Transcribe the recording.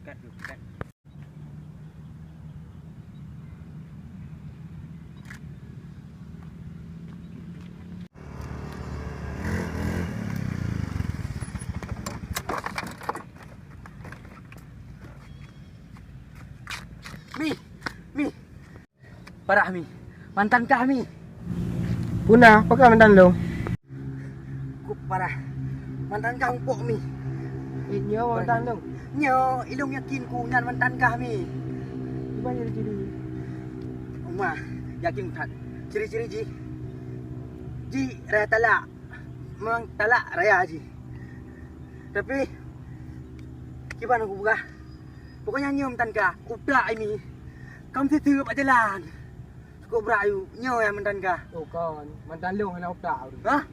Cut dulu, cut. Mi. Parah Mi. Mantan kami. Puna, apakah mantan lu? Ku parah. Mantan kau pok Mi. Nyo mantan lu. Nyo, ilong yakin ku ngan mantan kami. Di mana ciri? Umah, yakin tak. Ciri-ciri ji. Ji raya talak. Memang talak raya ji. Tapi gimana aku buka? Pokoknya nyo mantan ka, uprak ini. Kamu setuju pak jalan. Cukup berayu, nyo yang mantan ka. Oh kawan, mantan lu hendak otak. Hah?